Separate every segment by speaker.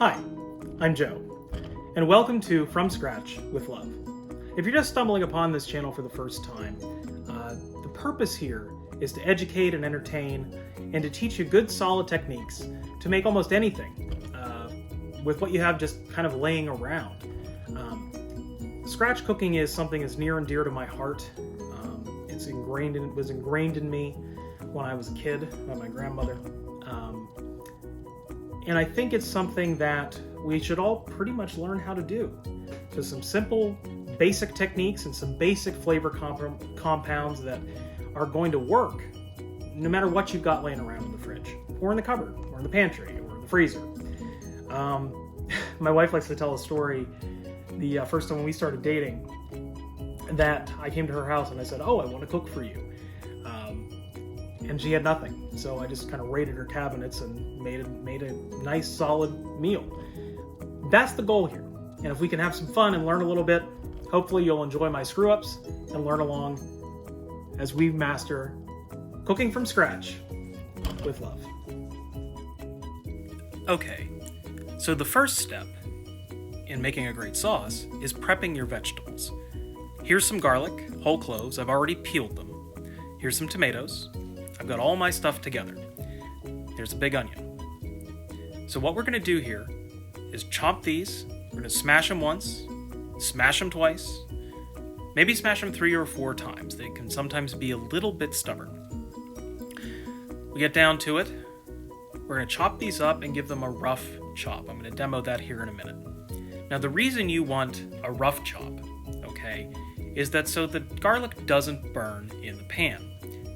Speaker 1: Hi, I'm Joe, and welcome to From Scratch with Love. If you're just stumbling upon this channel for the first time, the purpose here is to educate and entertain and to teach you good solid techniques to make almost anything with what you have just kind of laying around. Scratch cooking is something that's near and dear to my heart. It was ingrained in me when I was a kid by my grandmother. And I think it's something that we should all pretty much learn how to do. So some simple, basic techniques and some basic flavor compounds that are going to work no matter what you've got laying around in the fridge, or in the cupboard, or in the pantry, or in the freezer. My wife likes to tell a story, the first time when we started dating, that I came to her house and I said, I want to cook for you. And she had nothing. So I just kind of raided her cabinets and made a nice solid meal. That's the goal here. And if we can have some fun and learn a little bit, hopefully you'll enjoy my screw-ups and learn along as we master cooking from scratch with love. Okay, so the first step in making a great sauce is prepping your vegetables. Here's some garlic, whole cloves, I've already peeled them. Here's some tomatoes. I've got all my stuff together. There's a big onion. So what we're going to do here is chop these. We're going to smash them once, smash them twice, maybe smash them 3 or 4 times. They can sometimes be a little bit stubborn. We get down to it. We're going to chop these up and give them a rough chop. I'm going to demo that here in a minute. Now the reason you want a rough chop, okay, is that so the garlic doesn't burn in the pan.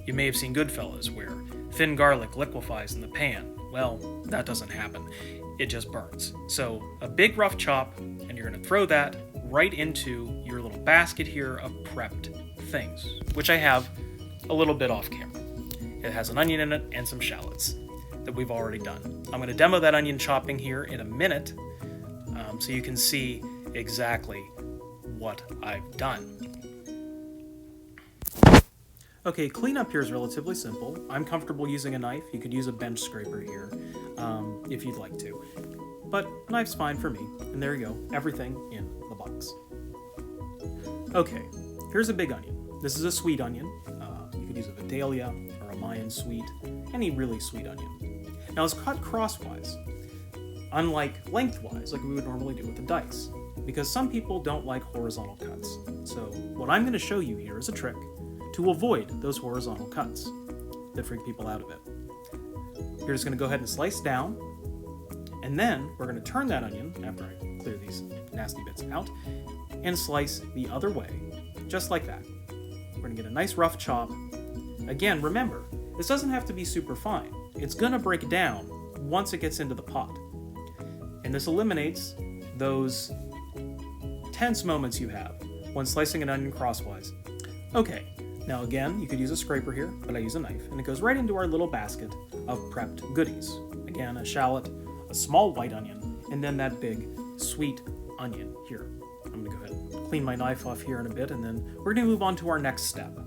Speaker 1: You may have seen Goodfellas, where thin garlic liquefies in the pan. Well, that doesn't happen. It just burns. So a big rough chop, and you're going to throw that right into your little basket here of prepped things, which I have a little bit off camera. It has an onion in it and some shallots that we've already done. I'm going to demo that onion chopping here in a minute, so you can see exactly what I've done. Okay, cleanup here is relatively simple. I'm comfortable using a knife. You could use a bench scraper here if you'd like to. But knife's fine for me. And there you go, everything in the box. Okay, here's a big onion. This is a sweet onion. You could use a Vidalia or a Mayan sweet, any really sweet onion. Now it's cut crosswise, unlike lengthwise like we would normally do with a dice, because some people don't like horizontal cuts. So what I'm going to show you here is a trick to avoid those horizontal cuts that freak people out a bit. You're just going to go ahead and slice down, and then we're going to turn that onion, after I clear these nasty bits out, and slice the other way, just like that. We're going to get a nice rough chop. Again, remember, this doesn't have to be super fine. It's going to break down once it gets into the pot. And this eliminates those tense moments you have when slicing an onion crosswise. Okay. Now again, you could use a scraper here, but I use a knife, and it goes right into our little basket of prepped goodies. Again, a shallot, a small white onion, and then that big sweet onion here. I'm going to go ahead and clean my knife off here in a bit, and then we're going to move on to our next step.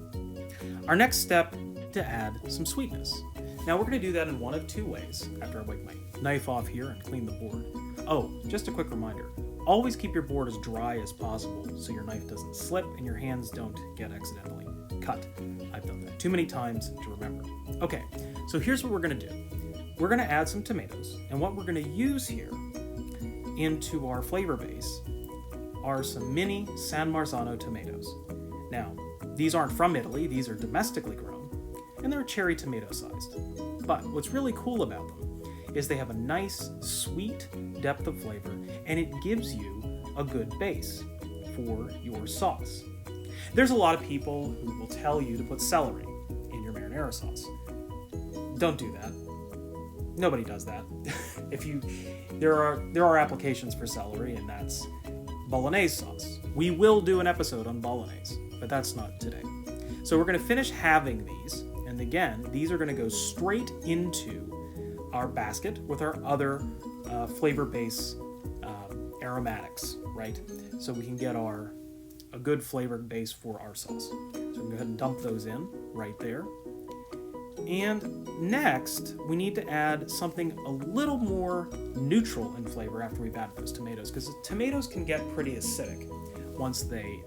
Speaker 1: Our next step to add some sweetness. Now we're going to do that in one of 2 ways after I wipe my knife off here and clean the board. Oh, just a quick reminder. Always keep your board as dry as possible so your knife doesn't slip and your hands don't get accidentally cut. I've done that too many times to remember. Okay, so here's what we're going to do. We're going to add some tomatoes, and what we're going to use here into our flavor base are some mini San Marzano tomatoes. Now, these aren't from Italy, these are domestically grown, and they're cherry tomato sized. But what's really cool about them is they have a nice, sweet depth of flavor, and it gives you a good base for your sauce. There's a lot of people who will tell you to put celery in your marinara sauce. Don't do that. Nobody does that. There are applications for celery, and that's bolognese sauce. We will do an episode on bolognese, but that's not today. So we're going to finish halving these, and again, these are going to go straight into our basket with our other flavor base aromatics, right? So we can get a good flavored base for our sauce. So we can go ahead and dump those in right there. And next, we need to add something a little more neutral in flavor after we've added those tomatoes, because tomatoes can get pretty acidic once they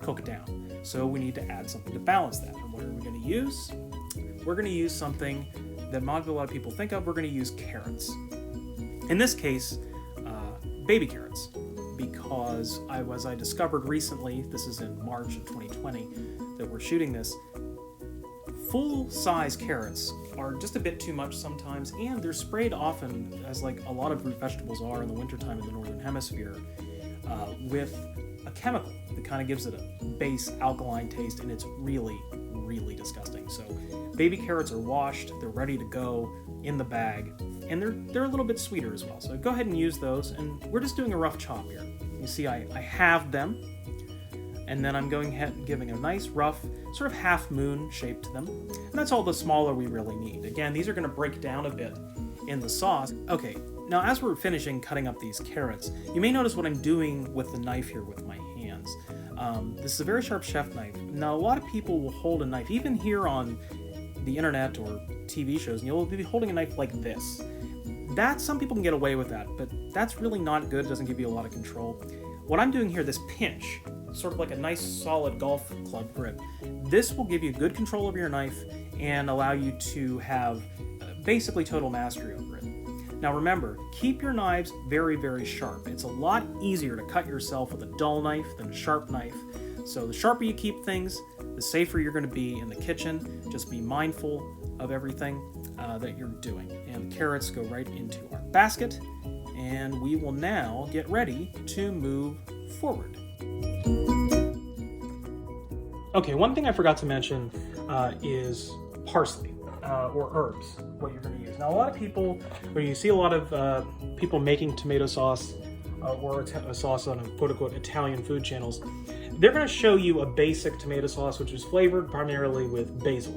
Speaker 1: cook it down. So we need to add something to balance that. And what are we going to use? We're going to use something that not a lot of people think of. We're going to use carrots. In this case, baby carrots, because as I discovered recently, this is in March of 2020 that we're shooting this, full-size carrots are just a bit too much sometimes, and they're sprayed often, as like a lot of root vegetables are in the wintertime in the Northern Hemisphere, with a chemical that kind of gives it a base alkaline taste, and it's really, really disgusting. So baby carrots are washed, they're ready to go in the bag, and they're a little bit sweeter as well. So go ahead and use those, and we're just doing a rough chop here. You see I halved them, and then I'm going ahead and giving a nice rough sort of half moon shape to them. And that's all the smaller we really need. Again, these are going to break down a bit in the sauce. Okay, now as we're finishing cutting up these carrots, you may notice what I'm doing with the knife here with my hands. This is a very sharp chef knife. Now a lot of people will hold a knife, even here on the internet or TV shows, and you'll be holding a knife like this. Some people can get away with that, but that's really not good. It doesn't give you a lot of control. What I'm doing here, this pinch, sort of like a nice solid golf club grip, this will give you good control over your knife and allow you to have basically total mastery over it. Now remember, keep your knives very, very sharp. It's a lot easier to cut yourself with a dull knife than a sharp knife. So the sharper you keep things, the safer you're going to be in the kitchen. Just be mindful of everything that you're doing. And the carrots go right into our basket, and we will now get ready to move forward. Okay, one thing I forgot to mention is parsley or herbs, what you're going to use. Now, a lot of people, when you see a lot of people making tomato sauce or a sauce on quote-unquote Italian food channels, they're going to show you a basic tomato sauce which is flavored primarily with basil.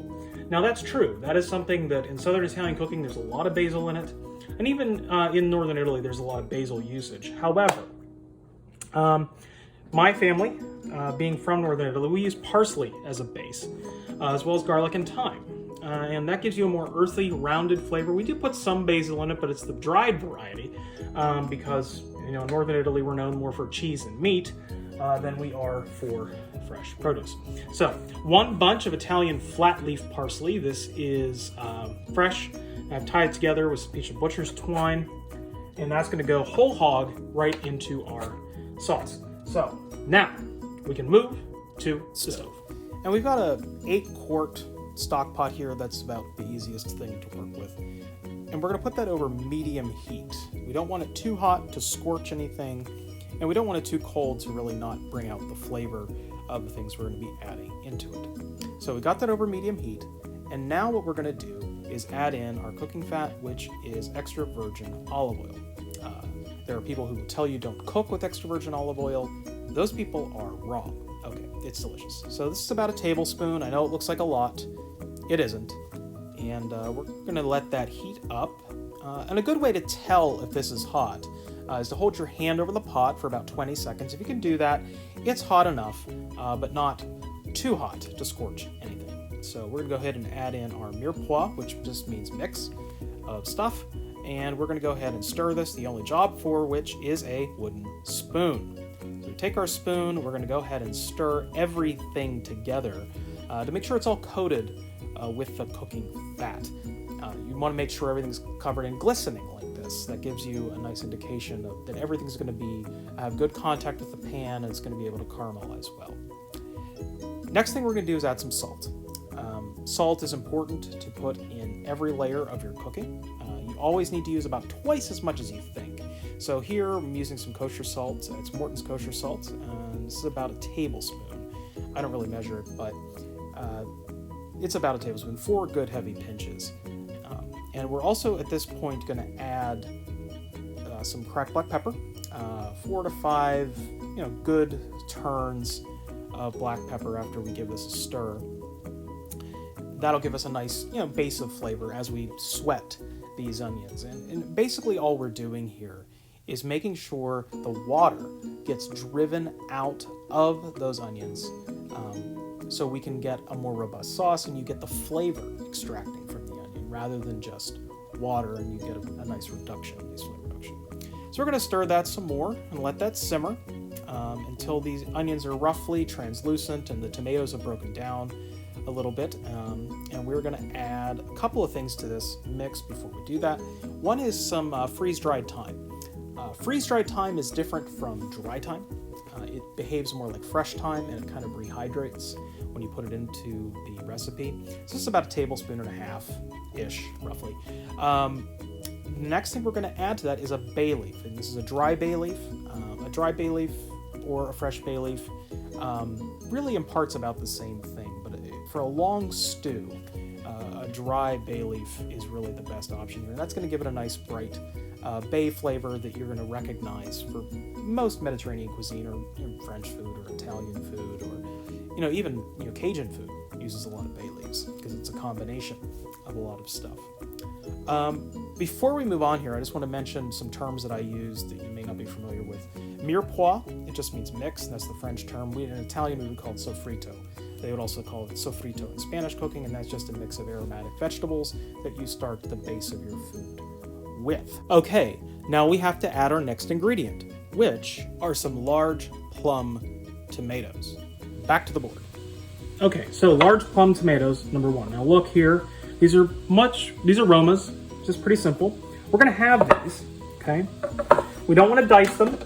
Speaker 1: Now, that's true. That is something that in Southern Italian cooking, there's a lot of basil in it. And even in Northern Italy, there's a lot of basil usage. However, my family, being from Northern Italy, we use parsley as a base, as well as garlic and thyme. And that gives you a more earthy, rounded flavor. We do put some basil in it, but it's the dried variety, because in Northern Italy, we're known more for cheese and meat than we are for fresh produce. So, one bunch of Italian flat leaf parsley. This is fresh. I've tied it together with a piece of butcher's twine, and that's going to go whole hog right into our sauce. So now we can move to the stove. And we've got a 8-quart stock pot here. That's about the easiest thing to work with. And we're going to put that over medium heat. We don't want it too hot to scorch anything, and we don't want it too cold to really not bring out the flavor of the things we're going to be adding into it. So we got that over medium heat, and now what we're going to do is add in our cooking fat, which is extra virgin olive oil. There are people who will tell you don't cook with extra virgin olive oil. Those people are wrong. Okay, it's delicious. So this is about a tablespoon. I know it looks like a lot. It isn't. And we're going to let that heat up. And a good way to tell if this is hot is to hold your hand over the pot for about 20 seconds. If you can do that, it's hot enough, but not too hot to scorch anything. So we're going to go ahead and add in our mirepoix, which just means mix of stuff. And we're going to go ahead and stir this, the only job for which is a wooden spoon. So we take our spoon, we're going to go ahead and stir everything together to make sure it's all coated with the cooking fat. You want to make sure everything's covered in glistening like this. That gives you a nice indication that everything's going to have good contact with the pan, and it's going to be able to caramelize well. Next thing we're going to do is add some salt. Salt is important to put in every layer of your cooking. You always need to use about twice as much as you think. So here I'm using some kosher salt. It's Morton's kosher salt, and this is about a tablespoon. I don't really measure it, but it's about a tablespoon, 4 good heavy pinches. And we're also at this point going to add some cracked black pepper, 4 to 5 good turns of black pepper after we give this a stir. That'll give us a nice base of flavor as we sweat these onions. And basically all we're doing here is making sure the water gets driven out of those onions so we can get a more robust sauce and you get the flavor extracting from the onion. rather than just water, and you get a nice reduction, a nice flavor reduction. So we're going to stir that some more and let that simmer until these onions are roughly translucent and the tomatoes have broken down a little bit. And we're going to add a couple of things to this mix before we do that. One is some freeze-dried thyme. Freeze-dried thyme is different from dry thyme. It behaves more like fresh thyme, and it kind of rehydrates when you put it into the recipe. So this is about a tablespoon and a half-ish, roughly. Next thing we're going to add to that is a bay leaf, and this is a dry bay leaf. A dry bay leaf or a fresh bay leaf really imparts about the same thing, but for a long stew, a dry bay leaf is really the best option here. And that's going to give it a nice bright bay flavor that you're going to recognize for most Mediterranean cuisine, or French food, or Italian food, or even Cajun food uses a lot of bay leaves because it's a combination of a lot of stuff. Before we move on here, I just want to mention some terms that I use that you may not be familiar with. Mirepoix, it just means mix, and that's the French term. In Italian, we would call it sofrito. They would also call it sofrito in Spanish cooking, and that's just a mix of aromatic vegetables that you start the base of your food with. Okay, now we have to add our next ingredient, which are some large plum tomatoes. Back to the board. Okay, so large plum tomatoes, number one. Now look here, these are Romas, just pretty simple. We're gonna have these, okay? We don't wanna dice them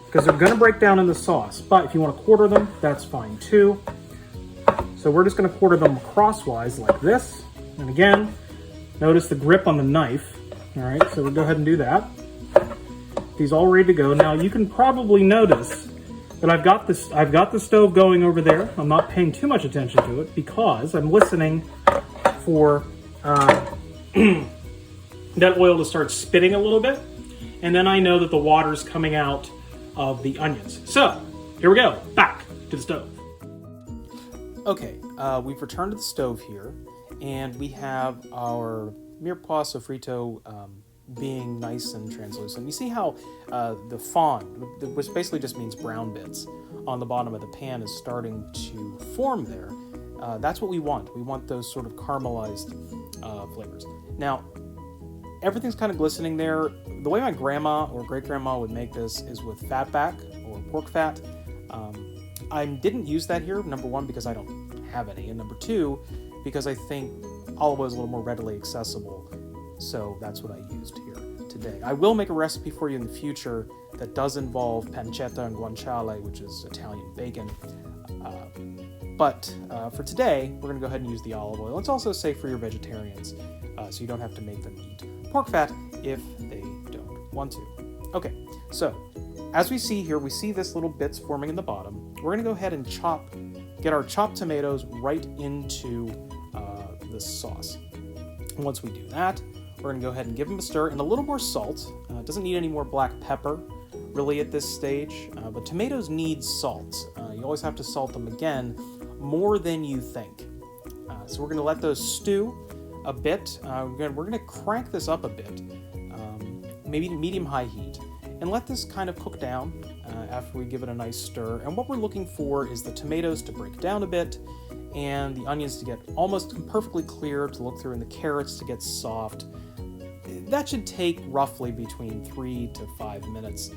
Speaker 1: because they're gonna break down in the sauce, but if you wanna quarter them, that's fine too. So we're just gonna quarter them crosswise like this. And again, notice the grip on the knife. All right, so we'll go ahead and do that. These all ready to go. Now you can probably notice that I've got the stove going over there. I'm not paying too much attention to it because I'm listening for that oil to start spitting a little bit. And then I know that the water's coming out of the onions. So here we go, back to the stove. Okay, we've returned to the stove here, and we have our mirepoix sofrito being nice and translucent. You see how the fond, which basically just means brown bits, on the bottom of the pan is starting to form there. That's what we want. We want those sort of caramelized flavors. Now, everything's kind of glistening there. The way my grandma or great-grandma would make this is with fatback or pork fat. I didn't use that here, number one, because I don't have any, and number two, because I think olive oil is a little more readily accessible, so that's what I used here today. I will make a recipe for you in the future that does involve pancetta and guanciale, which is Italian bacon, but for today, we're going to go ahead and use the olive oil. It's also safe for your vegetarians, so you don't have to make them eat pork fat if they don't want to. Okay, so as we see here, we see this little bits forming in the bottom. We're going to go ahead and get our chopped tomatoes right into the sauce. And once we do that, we're going to go ahead and give them a stir and a little more salt. It doesn't need any more black pepper really at this stage, but tomatoes need salt. You always have to salt them again more than you think. So we're going to let those stew a bit. We're going to crank this up a bit, maybe medium-high heat, and let this kind of cook down after we give it a nice stir. And what we're looking for is the tomatoes to break down a bit, and the onions to get almost perfectly clear to look through, and the carrots to get soft. That should take roughly between 3 to 5 minutes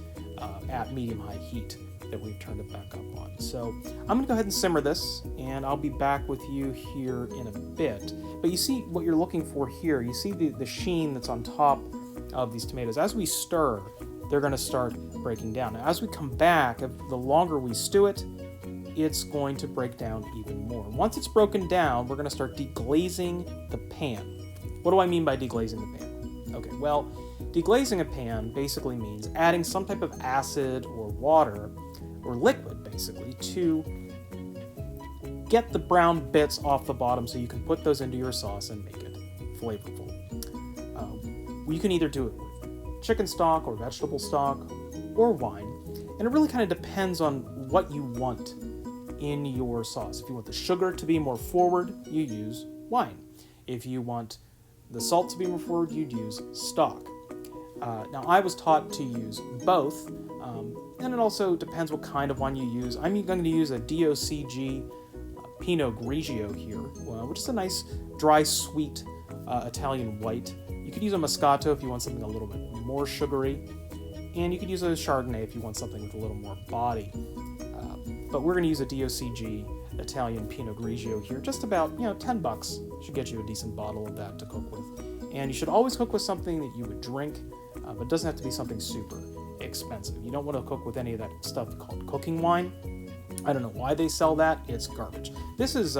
Speaker 1: at medium-high heat that we've turned it back up on. So I'm going to go ahead and simmer this, and I'll be back with you here in a bit. But you see what you're looking for here. You see the sheen that's on top of these tomatoes. As we stir, they're going to start breaking down. Now, as we come back, the longer we stew it, it's going to break down even more. Once it's broken down, we're going to start deglazing the pan. What do I mean by deglazing the pan? Okay, well, deglazing a pan basically means adding some type of acid or water or liquid, basically, to get the brown bits off the bottom so you can put those into your sauce and make it flavorful. You can either do it with chicken stock or vegetable stock or wine, and it really kind of depends on what you want in your sauce. If you want the sugar to be more forward, you use wine. If you want the salt to be more forward, you'd use stock. Now, I was taught to use both, and it also depends what kind of wine you use. I'm going to use a DOCG Pinot Grigio here, which is a nice dry, sweet Italian white. You could use a Moscato if you want something a little bit more sugary, and you could use a Chardonnay if you want something with a little more body. But we're going to use a DOCG Italian Pinot Grigio here. Just about, $10 should get you a decent bottle of that to cook with. And you should always cook with something that you would drink, but it doesn't have to be something super expensive. You don't want to cook with any of that stuff called cooking wine. I don't know why they sell that. It's garbage. This is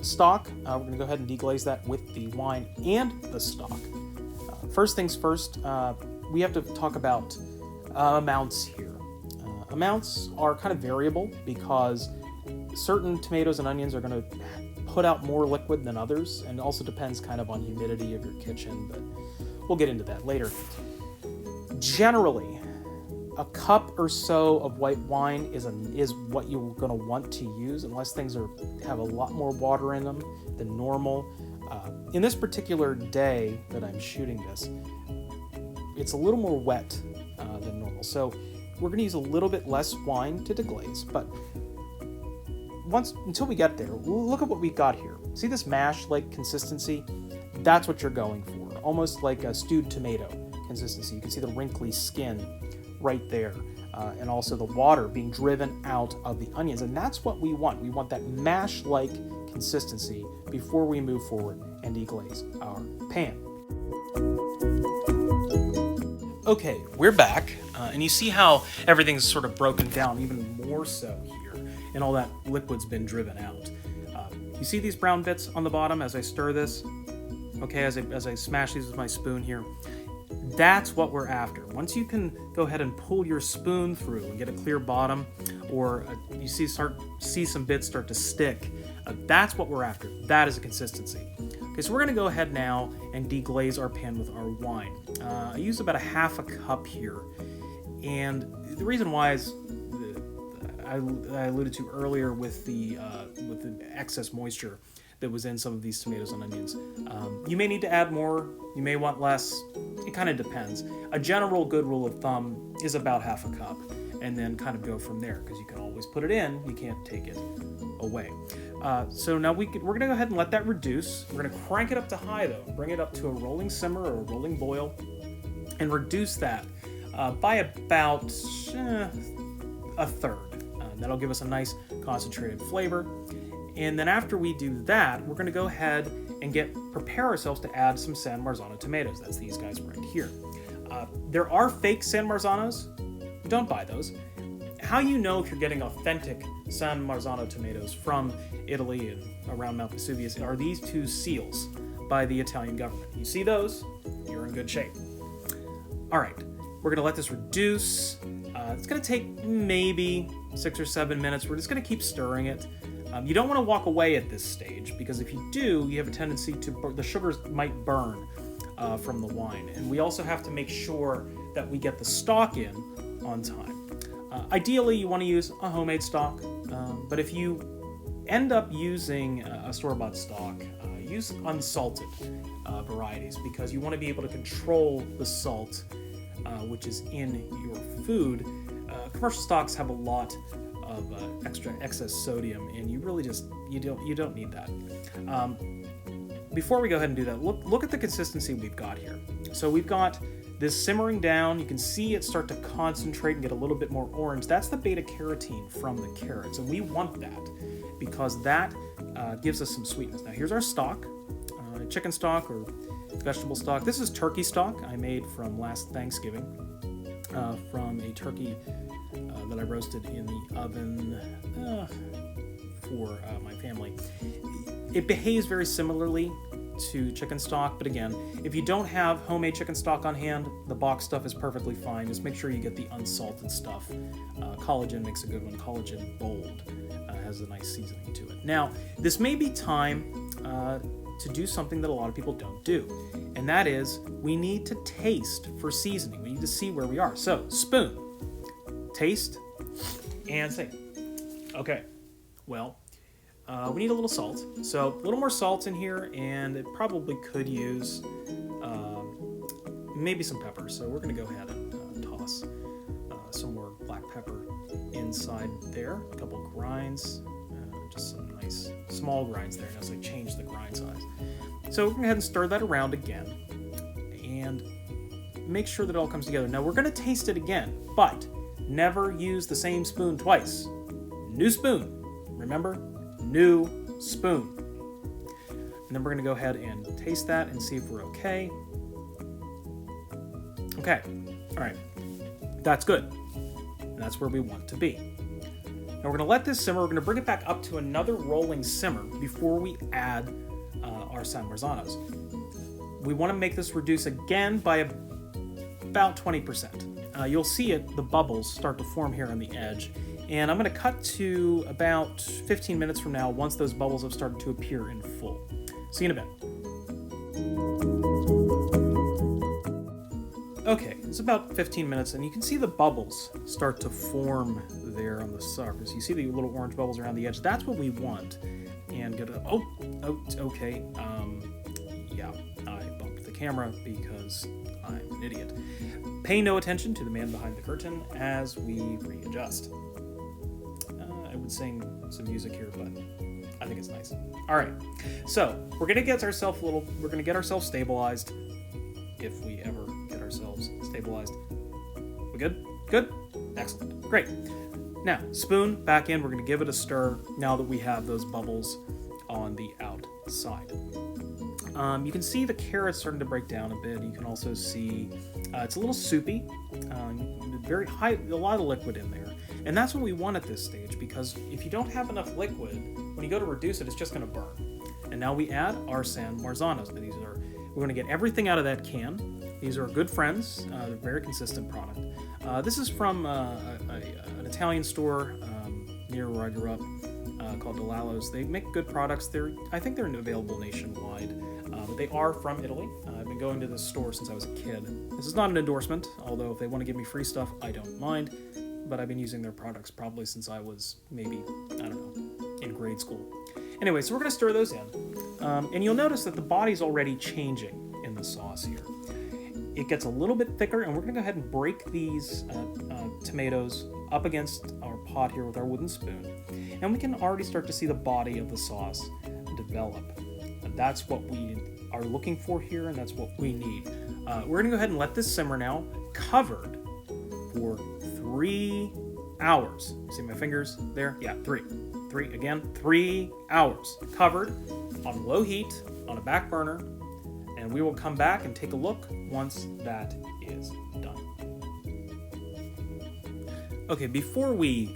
Speaker 1: stock. We're going to go ahead and deglaze that with the wine and the stock. First things first, we have to talk about amounts here. Amounts are kind of variable because certain tomatoes and onions are going to put out more liquid than others, and it also depends kind of on humidity of your kitchen, but we'll get into that later. Generally, a cup or so of white wine is what you're going to want to use, unless things have a lot more water in them than normal. In this particular day that I'm shooting this, it's a little more wet than normal, so we're going to use a little bit less wine to deglaze, but until we get there, look at what we got here. See this mash-like consistency? That's what you're going for, almost like a stewed tomato consistency. You can see the wrinkly skin right there, and also the water being driven out of the onions, and that's what we want. We want that mash-like consistency before we move forward and deglaze our pan. Okay, we're back, and you see how everything's sort of broken down even more so here, and all that liquid's been driven out. You see these brown bits on the bottom as I stir this? Okay, as I smash these with my spoon here. That's what we're after. Once you can go ahead and pull your spoon through and get a clear bottom, or you see some bits start to stick, that's what we're after. That is a consistency. Okay, so we're going to go ahead now and deglaze our pan with our wine. I use about a half a cup here, and the reason why is I alluded to earlier with the excess moisture that was in some of these tomatoes and onions. You may need to add more, you may want less, it kind of depends. A general good rule of thumb is about half a cup, and then kind of go from there, because you can always put it in, you can't take it away. So now we're going to go ahead and let that reduce. We're going to crank it up to high though, bring it up to a rolling simmer or a rolling boil, and reduce that by about a third. That'll give us a nice concentrated flavor. And then after we do that, we're going to go ahead and prepare ourselves to add some San Marzano tomatoes. That's these guys right here. There are fake San Marzanos. Don't buy those. How you know if you're getting authentic San Marzano tomatoes from Italy and around Mount Vesuvius are these two seals by the Italian government. You see those, you're in good shape. All right, we're going to let this reduce. It's going to take maybe 6 or 7 minutes. We're just going to keep stirring it. You don't want to walk away at this stage, because if you do, you have a tendency the sugars might burn from the wine. And we also have to make sure that we get the stock in on time. Ideally, you want to use a homemade stock, but if you end up using a store-bought stock, use unsalted varieties, because you want to be able to control the salt which is in your food. Commercial stocks have a lot of excess sodium, and you really you don't need that. Before we go ahead and do that, look at the consistency we've got here. So we've got this simmering down. You can see it start to concentrate and get a little bit more orange. That's the beta carotene from the carrots, and we want that because that gives us some sweetness. Now here's our stock, chicken stock or vegetable stock. This is turkey stock I made from last Thanksgiving from a turkey that I roasted in the oven for my family. It behaves very similarly to chicken stock, but again, if you don't have homemade chicken stock on hand, the box stuff is perfectly fine. Just make sure you get the unsalted stuff. Collagen makes a good one. Collagen Bold has a nice seasoning to it. Now, this may be time to do something that a lot of people don't do, and that is we need to taste for seasoning. We need to see where we are. So, spoon, taste, and say, okay, well, we need a little salt. So a little more salt in here, and it probably could use maybe some pepper. So we're going to go ahead and toss some more black pepper inside there. A couple grinds, just some nice small grinds there. Notice I changed the grind size. So we're going to go ahead and stir that around again and make sure that it all comes together. Now we're going to taste it again, but never use the same spoon twice. New spoon. Remember? New spoon. And then we're going to go ahead and taste that and see if we're okay. Okay. All right. That's good. And that's where we want to be. Now we're going to let this simmer. We're going to bring it back up to another rolling simmer before we add our San Marzanos. We want to make this reduce again by about 20%. You'll see the bubbles start to form here on the edge. And I'm going to cut to about 15 minutes from now once those bubbles have started to appear in full. See you in a bit. Okay, it's about 15 minutes, and you can see the bubbles start to form there on the surface. You see the little orange bubbles around the edge. That's what we want. And get a, okay. Yeah, I bumped the camera because I'm an idiot. Pay no attention to the man behind the curtain as we readjust. I would sing some music here, but I think it's nice. All right, so we're gonna get ourselves stabilized, if we ever get ourselves stabilized. We good? Good? Excellent. Great. Now, spoon back in. We're gonna give it a stir now that we have those bubbles on the outside. You can see the carrots starting to break down a bit. You can also see it's a little soupy, very high, a lot of liquid in there. And that's what we want at this stage, because if you don't have enough liquid, when you go to reduce it, it's just going to burn. And now we add our San Marzanos. We're going to get everything out of that can. These are good friends. They're a very consistent product. This is from an Italian store near where I grew up called Dallalo's. They make good products. I think they're available nationwide. But they are from Italy. I've been going to this store since I was a kid. This is not an endorsement, although if they want to give me free stuff, I don't mind. But I've been using their products probably since I was maybe, I don't know, in grade school. Anyway, so we're going to stir those in. And you'll notice that the body's already changing in the sauce here. It gets a little bit thicker, and we're going to go ahead and break these tomatoes up against our pot here with our wooden spoon. And we can already start to see the body of the sauce develop. And that's what we are looking for here, and that's what we need. We're going to go ahead and let this simmer now, covered for 3 hours. See my fingers there? Yeah, 3. 3 hours. Covered on low heat, on a back burner, and we will come back and take a look once that is done. Okay, before we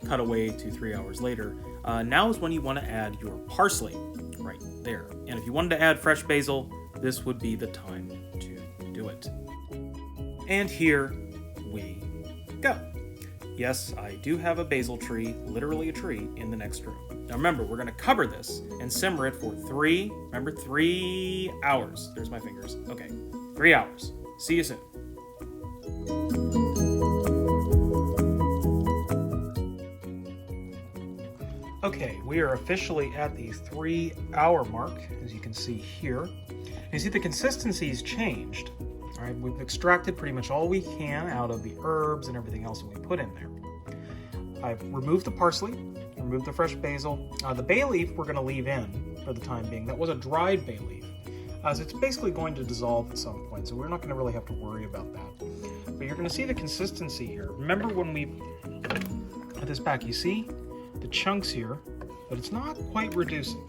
Speaker 1: cut away to 3 hours later, now is when you want to add your parsley, right there. And if you wanted to add fresh basil, this would be the time to do it. And here we go. Yes, I do have a basil tree, literally a tree, in the next room. Now remember, we're going to cover this and simmer it for 3 hours. There's my fingers. Okay, 3 hours. See you soon. Okay, we are officially at the 3-hour mark, as you can see here. You see the consistency's changed. All right, we've extracted pretty much all we can out of the herbs and everything else that we put in there. I've removed the parsley, removed the fresh basil. The bay leaf we're going to leave in for the time being. That was a dried bay leaf. So it's basically going to dissolve at some point, so we're not going to really have to worry about that. But you're going to see the consistency here. Remember when we put this back, you see the chunks here, but it's not quite reducing.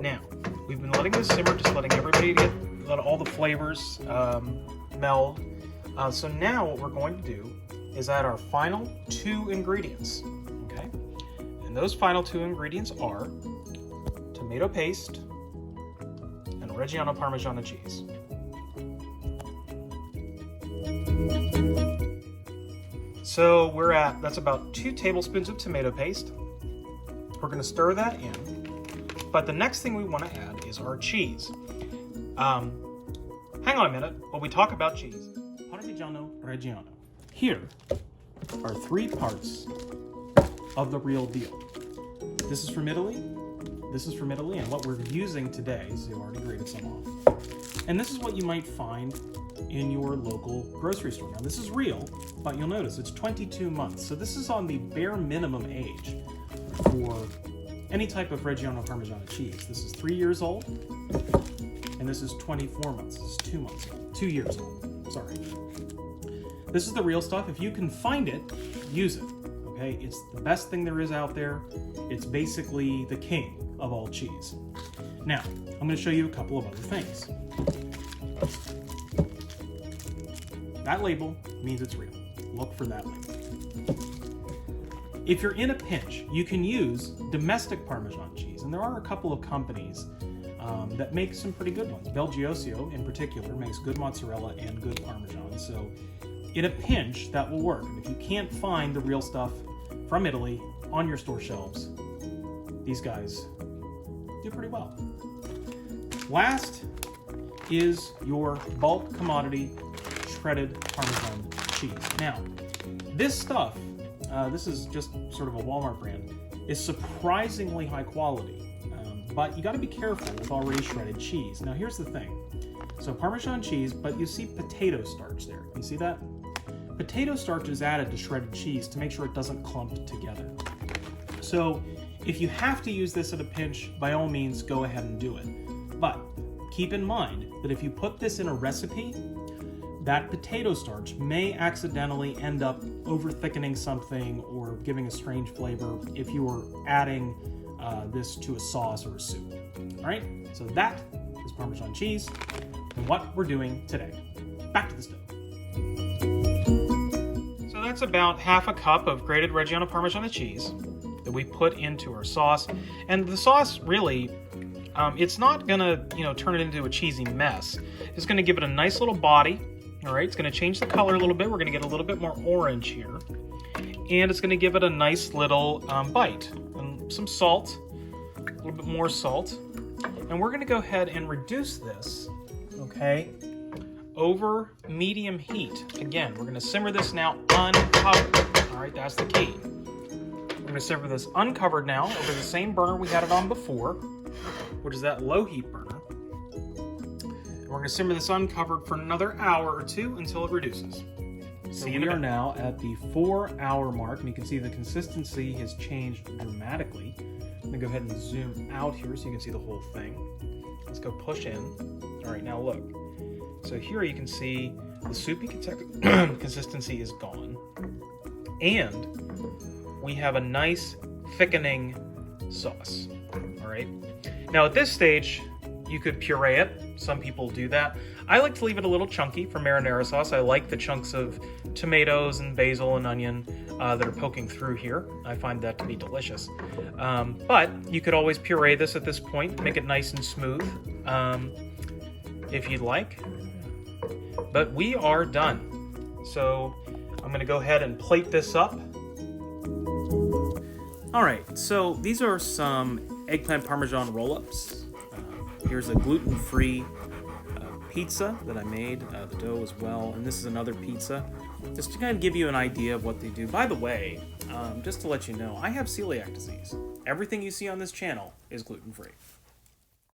Speaker 1: Now, we've been letting this simmer, just letting everybody let all the flavors meld. So now what we're going to do is add our final 2 ingredients, okay? And those final 2 ingredients are tomato paste and Reggiano Parmigiano cheese. So that's about 2 tablespoons of tomato paste. We're going to stir that in. But the next thing we want to add is our cheese. Hang on a minute while we talk about cheese. Parmigiano Reggiano. Here are 3 parts of the real deal. This is from Italy. This is from Italy, and what we're using today, so you already grated some off. And this is what you might find in your local grocery store. Now, this is real, but you'll notice it's 22 months. So this is on the bare minimum age for any type of Reggiano Parmigiano cheese. This is 3 years old, and this is 24 months. This is 2 months old. 2 years old, sorry. This is the real stuff. If you can find it, use it, okay? It's the best thing there is out there. It's basically the king of all cheese. Now, I'm going to show you a couple of other things. That label means it's real. Look for that label. If you're in a pinch, you can use domestic Parmesan cheese, and there are a couple of companies that make some pretty good ones. Belgiosio, in particular, makes good mozzarella and good Parmesan, so in a pinch, that will work. And if you can't find the real stuff from Italy on your store shelves, these guys do pretty well. Last is your bulk commodity shredded Parmesan cheese. Now, this stuff, this is just sort of a Walmart brand, is surprisingly high quality, but you got to be careful with already shredded cheese. Now, here's the thing. So Parmesan cheese, but you see potato starch there. You see that? Potato starch is added to shredded cheese to make sure it doesn't clump together. So if you have to use this at a pinch, by all means, go ahead and do it. But keep in mind that if you put this in a recipe, that potato starch may accidentally end up over thickening something or giving a strange flavor if you were adding this to a sauce or a soup. All right, so that is Parmesan cheese and what we're doing today. Back to the stove. So that's about half a cup of grated Reggiano Parmigiano cheese that we put into our sauce. And the sauce really, it's not gonna, turn it into a cheesy mess. It's gonna give it a nice little body. All right, it's gonna change the color a little bit. We're gonna get a little bit more orange here. And it's gonna give it a nice little bite. And some salt, a little bit more salt. And we're gonna go ahead and reduce this, okay, over medium heat. Again, we're gonna simmer this now uncovered. All right, that's the key. We're gonna simmer this uncovered now over the same burner we had it on before, which is that low heat burner. And we're gonna simmer this uncovered for another hour or two until it reduces. So we are now at the 4-hour mark, and you can see the consistency has changed dramatically. I'm gonna go ahead and zoom out here so you can see the whole thing. Let's go push in. All right, now look. So here you can see the soupy consistency is gone, and we have a nice thickening sauce. All right. Now at this stage, you could puree it. Some people do that. I like to leave it a little chunky for marinara sauce. I like the chunks of tomatoes and basil and onion that are poking through here. I find that to be delicious. But you could always puree this at this point, make it nice and smooth if you'd like. But we are done. So I'm gonna go ahead and plate this up. All right, so these are some eggplant Parmesan roll-ups. Here's a gluten-free pizza that I made, the dough as well, and this is another pizza, just to kind of give you an idea of what they do. By the way, just to let you know, I have celiac disease. Everything you see on this channel is gluten-free.